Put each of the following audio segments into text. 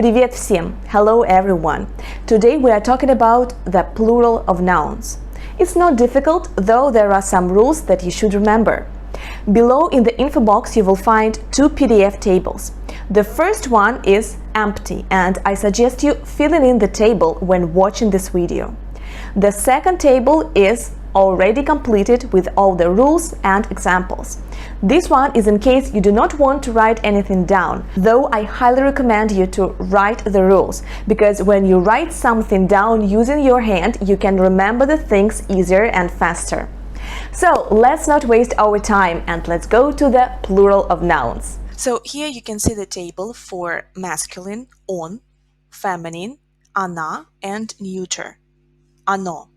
Привет всем! Hello everyone! Today we are talking about the plural of nouns. It's not difficult, though there are some rules that you should remember. Below in the info box you will find two PDF tables. The first one is empty, and I suggest you filling in the table when watching this video. The second table is already completed with all the rules and examples. This one is in case you do not want to write anything down, though I highly recommend you to write the rules, because when you write something down using your hand, you can remember the things easier and faster. So let's not waste our time and let's go to the plural of nouns. So here you can see the table for masculine, on, feminine, она, and neuter, оно.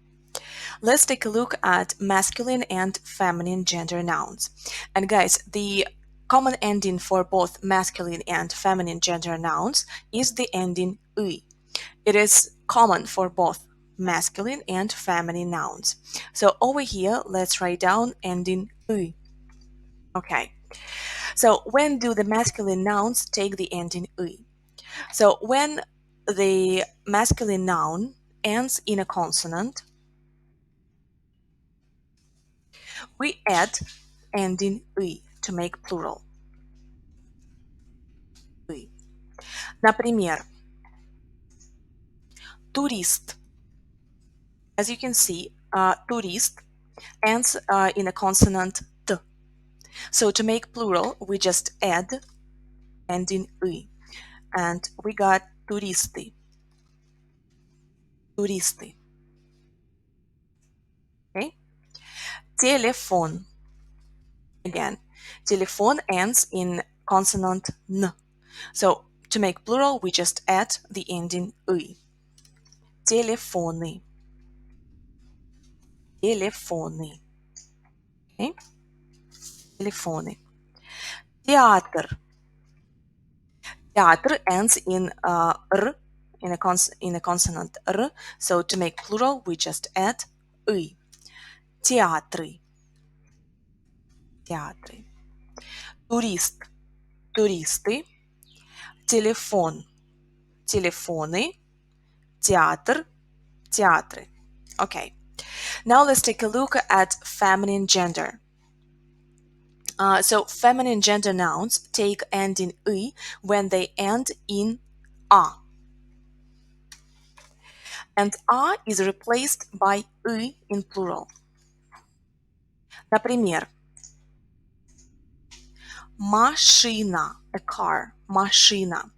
Let's take a look at masculine and feminine gender nouns. And guys, the common ending for both masculine and feminine gender nouns is the ending y. It is common for both masculine and feminine nouns. So over here, let's write down ending y. Okay. So when do the masculine nouns take the ending y? So when the masculine noun ends in a consonant, we add ending y to make plural. Y. Например, турист. As you can see, турист ends in a consonant t. So to make plural, we just add ending y. And we got туристы. Туристы. Okay? Телефон. Again, телефон ends in consonant n. So to make plural, we just add the ending y. Телефоны. Телефоны. Okay? Телефоны. Театр. Театр ends in r, in a consonant r. So to make plural, we just add y. Театры. Театры. Турист. Туристы. Телефон. Телефоны. Театр. Театры. Okay. Now let's take a look at feminine gender. So feminine gender nouns take ending y when they end in a. And a is replaced by y in plural. Например, машина, a car, машина.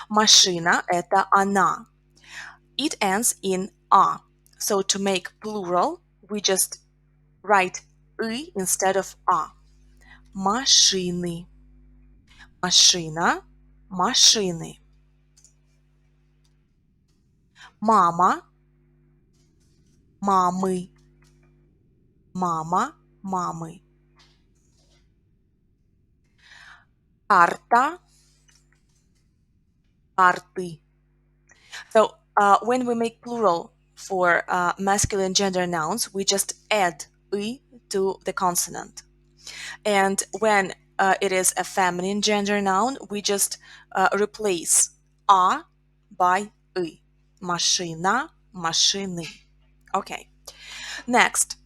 Машина – это она. It ends in a. So to make plural, we just write y instead of a. Машины. Машина, машины. Мама, мамы. Мама, мамы. Карта, карты. So when we make plural for masculine gender nouns, we just add y to the consonant. And when it is a feminine gender noun, we just replace a by y. Машина, машины. Okay. Next,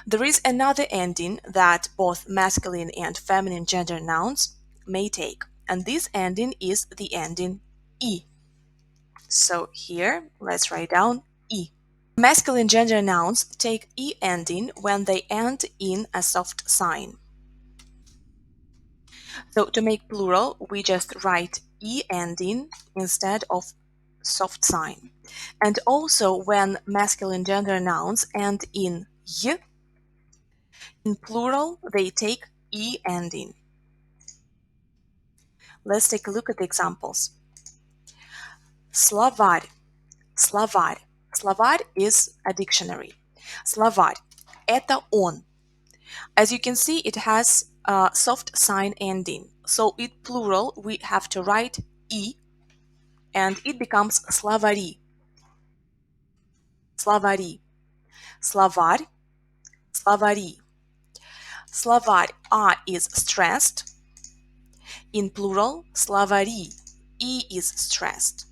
there is another ending that both masculine and feminine gender nouns may take, and this ending is the ending e. So here, let's write down e. Masculine gender nouns take e ending when they end in a soft sign. So to make plural, we just write e ending instead of soft sign. And also when masculine gender nouns end in y, in plural, they take e ending. Let's take a look at the examples. Словарь. Словарь. Словарь is a dictionary. Словарь. Это он. As you can see, it has a soft sign ending. So in plural, we have to write e, and it becomes словари. Словари. Словарь. Словари. Словарь a is stressed. In plural, словари e is stressed.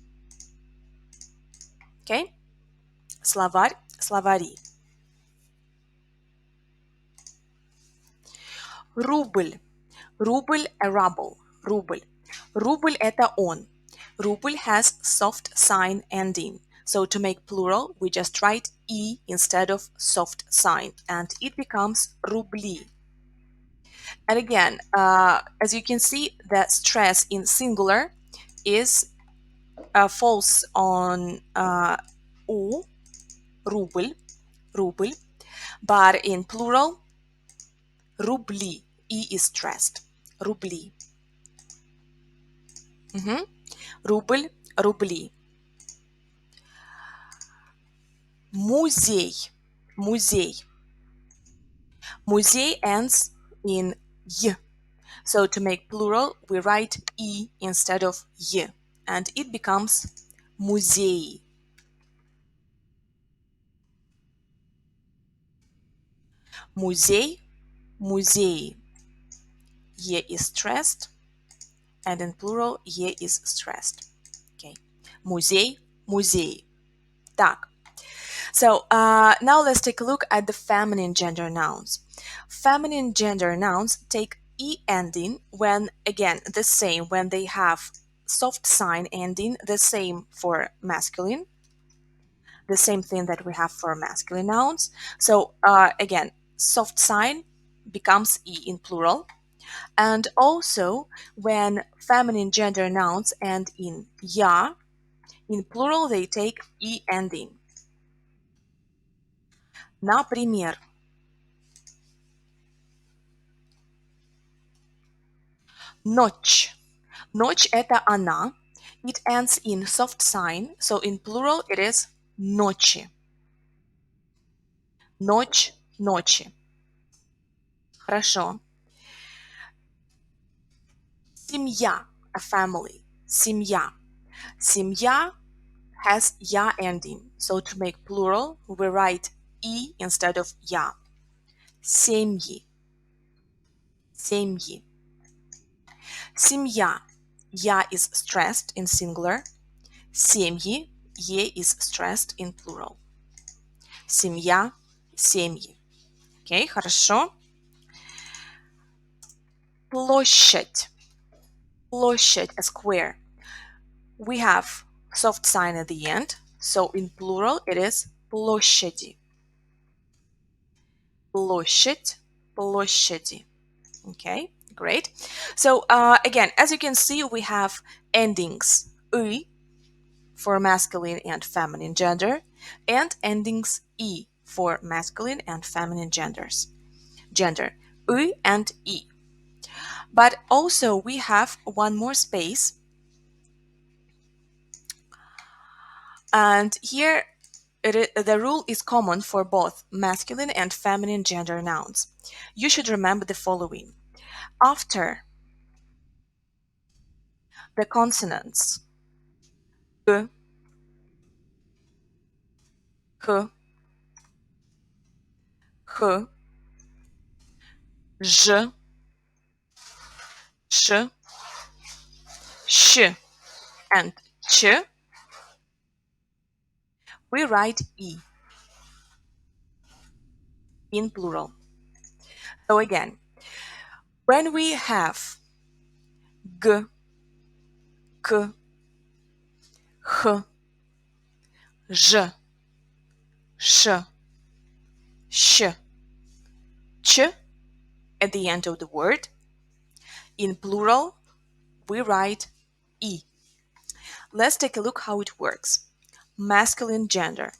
Okay? Словарь, словари. Рубль. Рубль, a ruble. Рубль. Рубль – это он. Рубль has soft sign ending. So to make plural, we just write e instead of soft sign, and it becomes рубли. And again, as you can see, the stress in singular is falls on u, рубль, рубль, but in plural, рубли, e is stressed, рубли. Рубль, рубли. Музей, музей. Музей ends in y. So to make plural, we write e instead of y, and it becomes музей. Музей, музеи. Е is stressed, and in plural, е is stressed. Okay. Музей, музеи. Так. So now let's take a look at the feminine gender nouns. Feminine gender nouns take e ending when, again, the same, when they have soft sign ending, the same for masculine, the same thing that we have for masculine nouns. So again, soft sign becomes e in plural. And also when feminine gender nouns end in ya, in plural they take e ending. Например, ночь. Ночь – это она. It ends in soft sign, so in plural it is ночи. Ночь, ночи. Хорошо. Семья, a family. Семья. Семья has ya ending, so to make plural, we write e instead of ya. Семьи. Семьи. Семья. Я is stressed in singular. Семьи. Е is stressed in plural. Семья. Семьи. Окей, хорошо. Площадь. Площадь, a square. We have soft sign at the end, so in plural it is площади. Площадь. Площади. Okay, great. So again, as you can see, we have endings y for masculine and feminine gender, and endings e for masculine and feminine genders. Gender, y and e. But also we have one more space, and here the rule is common for both masculine and feminine gender nouns. You should remember the following. After the consonants g, k, h, zh, sh, sh, and ch, we write e in plural. So again, when we have g, k, h, zh, sh, sh, ch at the end of the word, in plural, we write e. Let's take a look how it works. Masculine gender.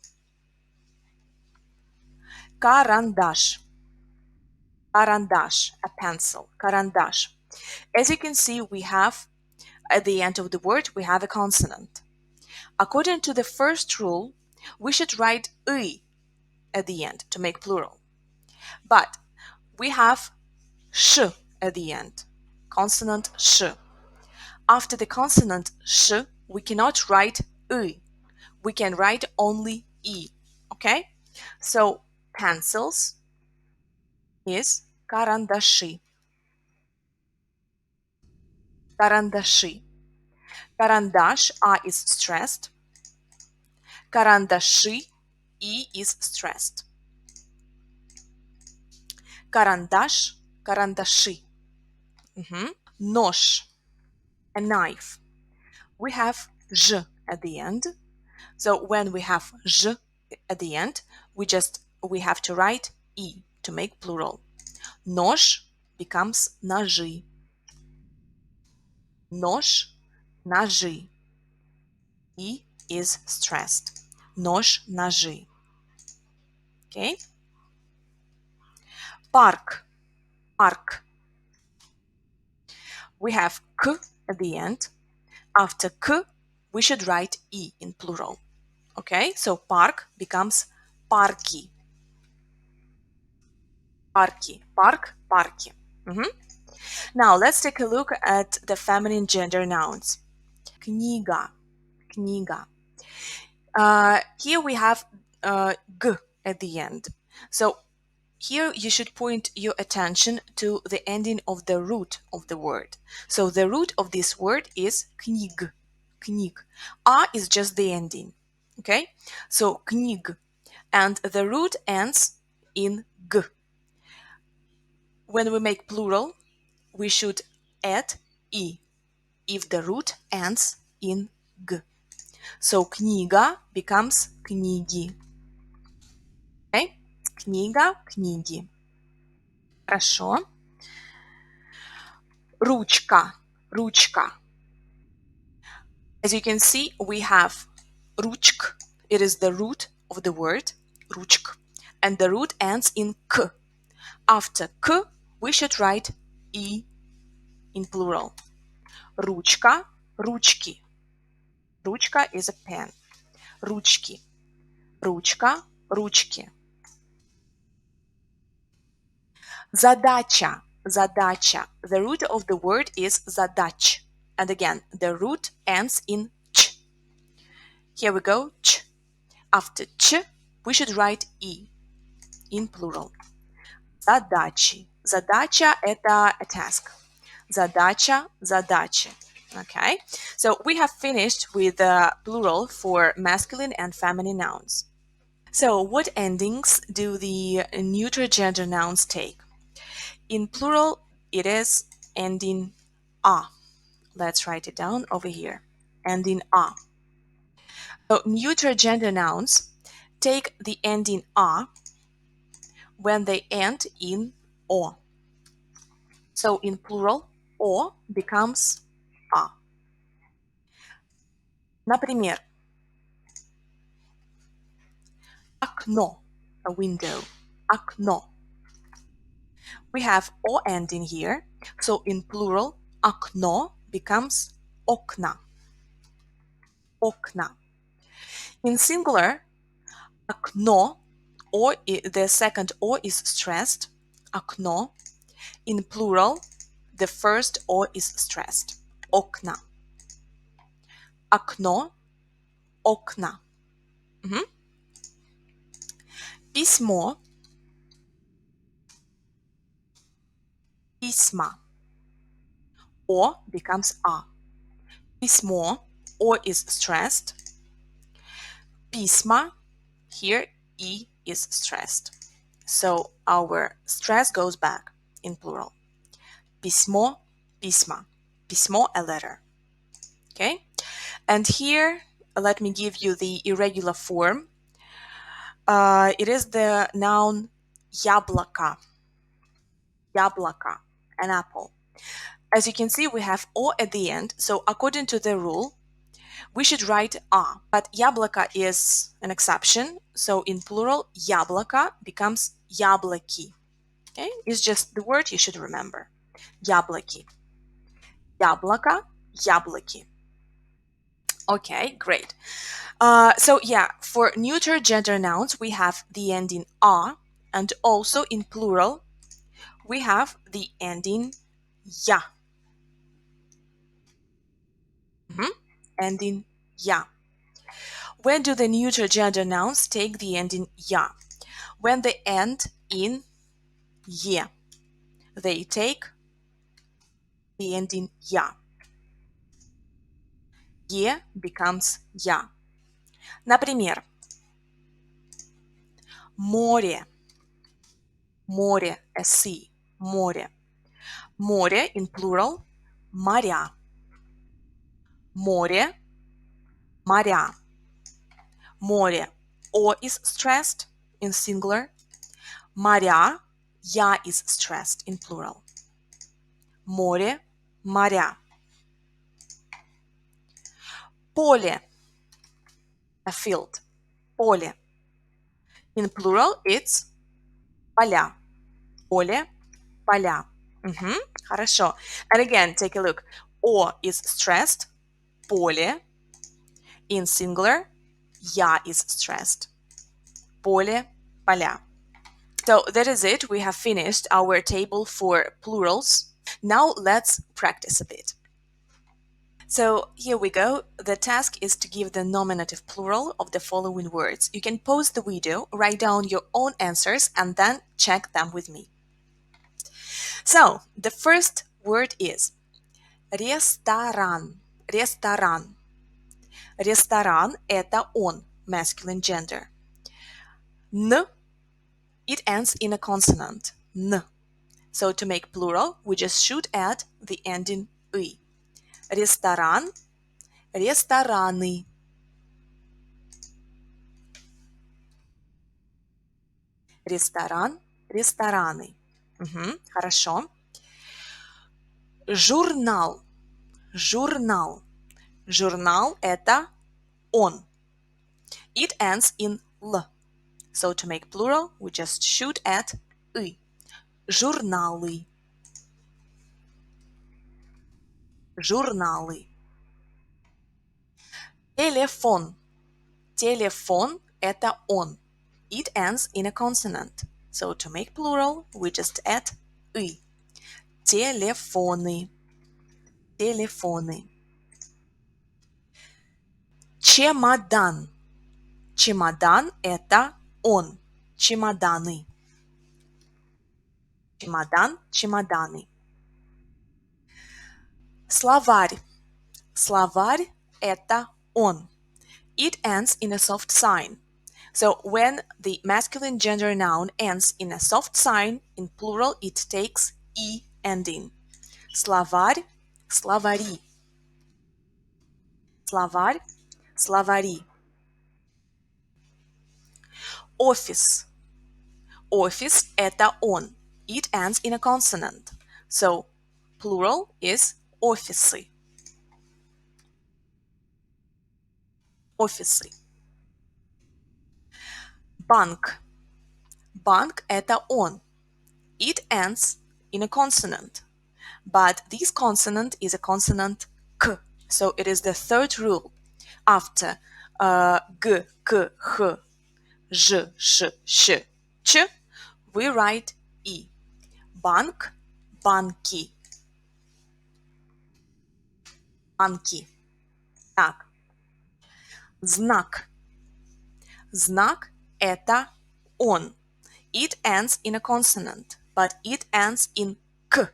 Карандаш. Карандаш, a pencil. Карандаш. As you can see, we have, at the end of the word, we have a consonant. According to the first rule, we should write y at the end to make plural. But we have sh at the end, consonant sh. After the consonant sh, we cannot write y. We can write only e, okay? So pencils is карандаши. Карандаши. Карандаш, is stressed. Карандаши, и is stressed. Карандаш, карандаши. Нож, a knife. We have ж at the end. So when we have ж at the end, we have to write и to make plural. Нож becomes ножи. Нож, ножи. И is stressed. Нож, ножи. Okay? Парк, парк. We have к at the end. After к, we should write и in plural. Okay? So парк becomes парки. Парки, парк, парки. Now let's take a look at the feminine gender nouns. Книга, книга. Here we have g at the end. So here you should point your attention to the ending of the root of the word. So the root of this word is книг, книг. A is just the ending. Okay? So книг. And the root ends in g. When we make plural, we should add и if the root ends in g. So книга becomes книги. Okay? Книга, книги. Хорошо. Ручка, ручка. As you can see, we have ручк. It is the root of the word, ручк. And the root ends in k. After k, we should write и in plural. Ручка, ручки. Ручка is a pen. Ручки. Ручка, ручки. Задача, задача. The root of the word is задач. And again, the root ends in ch. Here we go, ch. After ch, we should write и in plural. Задачи. Задача – это a task. Задача, задачи. Okay, so we have finished with the plural for masculine and feminine nouns. So what endings do the neuter gender nouns take? In plural, it is ending a. Let's write it down over here. Ending a. So neuter gender nouns take the ending a when they end in o. So in plural, o becomes a. Например, окно, a window, окно. We have o ending here, so in plural, окно becomes окна, окна. In singular, окно, or the second o is stressed, окно. In plural, the first o is stressed, окна. Окно, окна. Письмо, письма. O becomes a. Письмо, o is stressed. Письма, here e is stressed. So our stress goes back in plural. Письмо, письма. Письмо, a letter. Okay? And here, let me give you the irregular form. It is the noun яблоко. Яблоко, an apple. As you can see, we have o at the end, so according to the rule, we should write a. But яблоко is an exception, so in plural, яблоко becomes яблоки. Okay? It's just the word you should remember. Яблоки. Яблоко, яблоки. Okay, great. So yeah, for neuter gender nouns, we have the ending a, and also in plural, we have the ending ya. Ending ya. When do the neuter gender nouns take the ending ya? When they end in ye. They take the ending ya. Ye becomes ya. Например, море, море, a sea, море. Море in plural, моря. Море, моря. Море, O is stressed in singular. Моря, я is stressed in plural. Море, моря. Поле, a field. Поле. In plural, it's поля. Поле, поля. Хорошо. And again, take a look. O is stressed. Поле. In singular, я is stressed. Поле, поля. So that is it. We have finished our table for plurals. Now let's practice a bit. So here we go. The task is to give the nominative plural of the following words. You can pause the video, write down your own answers, and then check them with me. So the first word is ресторан. Ресторан. Ресторан – это он, masculine gender. N, it ends in a consonant. N. So to make plural, we just should add the ending «ы». Ресторан, рестораны. Ресторан, рестораны. Хорошо. Журнал, журнал. Журнал – это он. It ends in «л». So to make plural, we just should add «ы». Журналы. Журналы. Телефон. Телефон – это он. It ends in a consonant. So to make plural, we just add «ы». Телефоны. Телефоны. Чемодан. Чемодан – это он. Чемоданы. Чемодан, чемоданы. Словарь. Словарь – это он. It ends in a soft sign. So when the masculine gender noun ends in a soft sign, in plural it takes «и» ending. Словарь, словари. Словарь, словари. Офис. Офис – это он. It ends in a consonant. So plural is офисы. Офисы. Банк. Банк – это он. It ends in a consonant. But this consonant is a consonant K. So it is the third rule. After G, K, H, Ж, Ш, Щ, Ч, we write И. Банк, банки. Банки. Так. Знак. Знак – это он. It ends in a consonant, but it ends in K.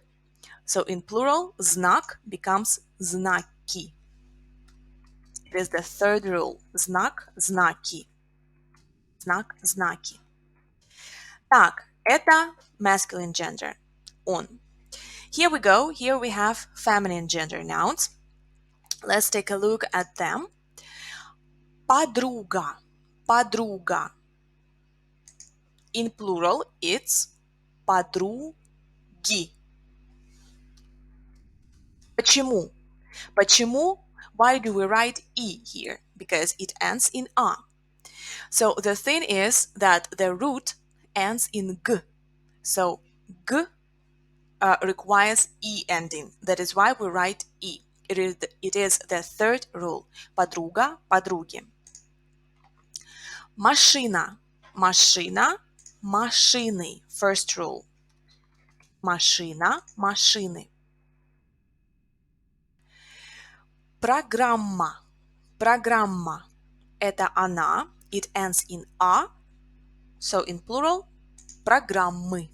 So in plural, знак becomes знаки. It is the third rule. Знак, знаки. Знак, знаки. Так, это masculine gender. Он. Here we go. Here we have feminine gender nouns. Let's take a look at them. Подруга. Подруга. In plural, it's подруги. Почему? Почему? Why do we write «и» here? Because it ends in «а». So the thing is that the root ends in «г». So «г» requires «и» ending. That is why we write «и». It is the third rule. Подруга, подруги. Машина. Машина, машины. First rule. Машина, машины. Программа. Программа. Это она. It ends in «а». So in plural, программы.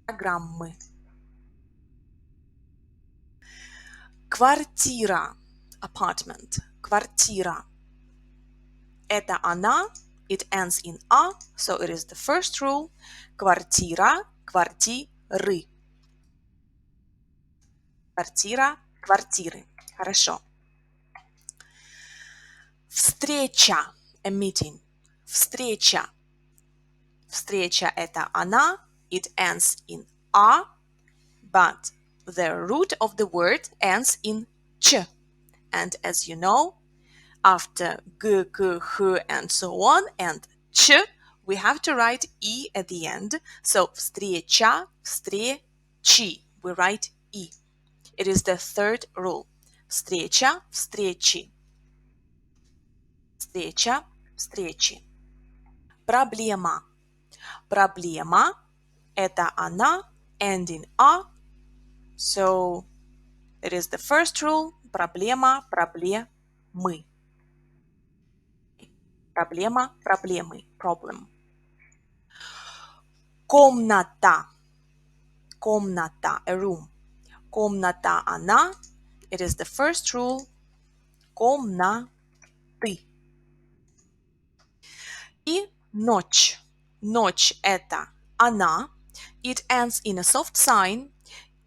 Программы. Квартира. apartment. Квартира. Это она. It ends in a, so it is the first rule. Квартира, квартиры. Квартира, квартиры. Хорошо. Встреча. A meeting. Встреча. Встреча это она. It ends in a, but the root of the word ends in ch. And as you know, after g, k, h, and so on, and ch, we have to write e at the end. So встреча, встречи, we write e. It is the third rule. Встреча, встречи. Встреча, встречи. Проблема. Проблема – это она, ending a. So it is the first rule. Проблема, проблемы. Проблема, проблемы. Problem. Комната. Комната, a room. Комната она. It is the first rule. Комнаты. И ночь. Ночь это она. It ends in a soft sign.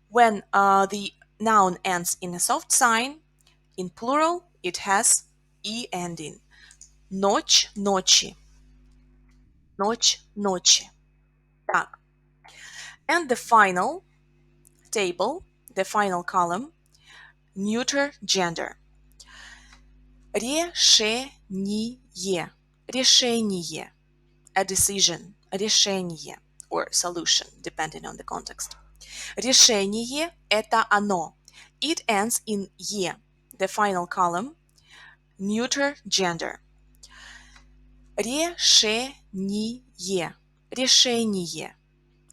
When the noun ends in a soft sign, in plural, it has e ending. Ночь, ночи. Ночь, ночи. Так. And the final table, the final column, neuter gender. Решение. Решение. A decision. Решение. Or solution, depending on the context. Решение – это оно. It ends in «е». The final column, neuter gender. Решение. Решение.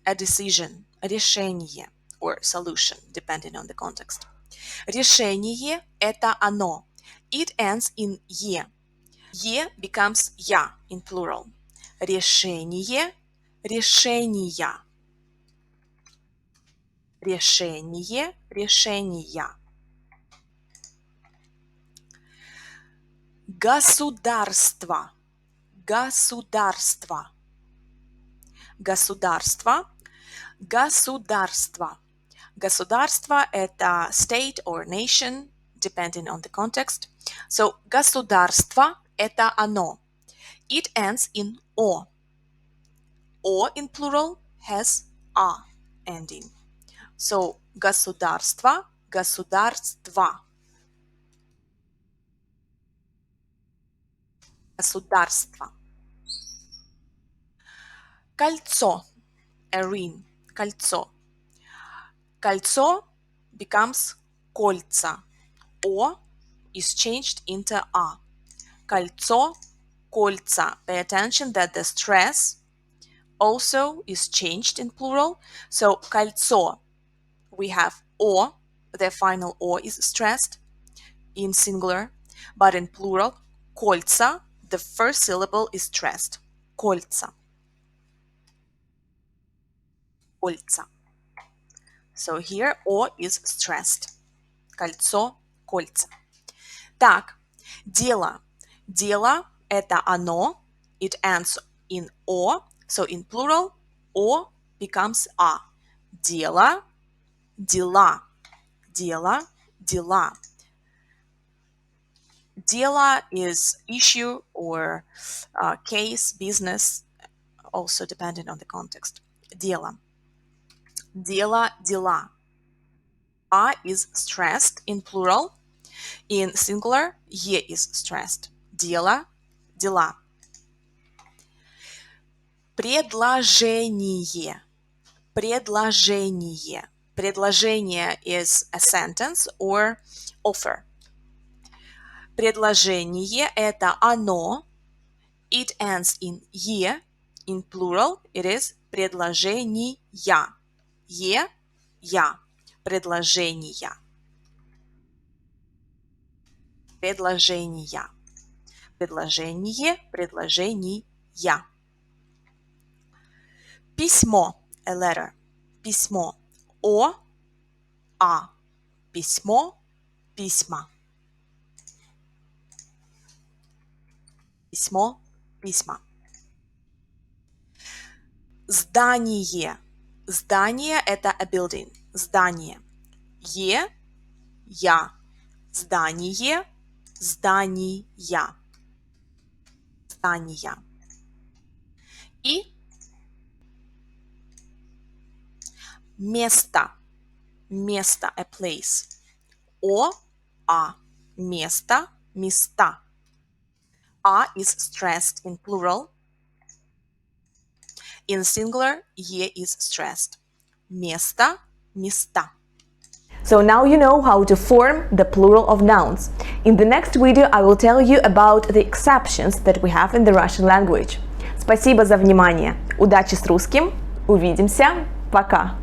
A decision. Решение. Or solution, depending on the context. Решение – это оно. It ends in «е». «Е» becomes «я» in plural. Решение. Решения. Решение, решения. Государство. Государство. Государство. Государство. Государство – это state or nation, depending on the context. So, государство – это оно. It ends in «о». «О» in plural has «а» ending. So, государство, государства. Государство. Кольцо. A ring. Кольцо. Кольцо becomes кольца. О is changed into а. Кольцо, кольца. Pay attention that the stress also is changed in plural. So, кольцо. We have о, the final о is stressed in singular, but in plural, кольца, the first syllable is stressed. Кольца. Кольца. So here о is stressed. Кольцо, кольца. Так, дело. Дело – это оно. It ends in о. So in plural, о becomes а. Дело, дела. Дело, дела. Дело is issue or case, business, also depending on the context. Дело. Дело, дела. А is stressed in plural. In singular, е is stressed. Дело, дела. Предложение. Предложение. Предложение is a sentence or offer. Предложение – это оно. It ends in «е». In plural, it is предложения. Е, я. Предложения. Предложения. Предложение, предложения. Письмо. A letter. Письмо. А. Письмо, письма. Письмо. Письмо. Письмо. Письмо. Письмо. Письмо. Письмо. Письмо. Письмо. Письмо. Письмо. Письмо. Письмо. Письмо. Письмо. Письмо. Письмо. Письмо. Письмо. письмо, письма. Здание. Здание – это a building. Здание. Я. Здание, здания. Здания. И место. Место, a place. Место, места. A is stressed in plural. In singular, is stressed. Место, места. So now you know how to form the plural of nouns. In the next video I will tell you about the exceptions that we have in the Russian language. Спасибо за внимание. Удачи с русским. Увидимся. Пока.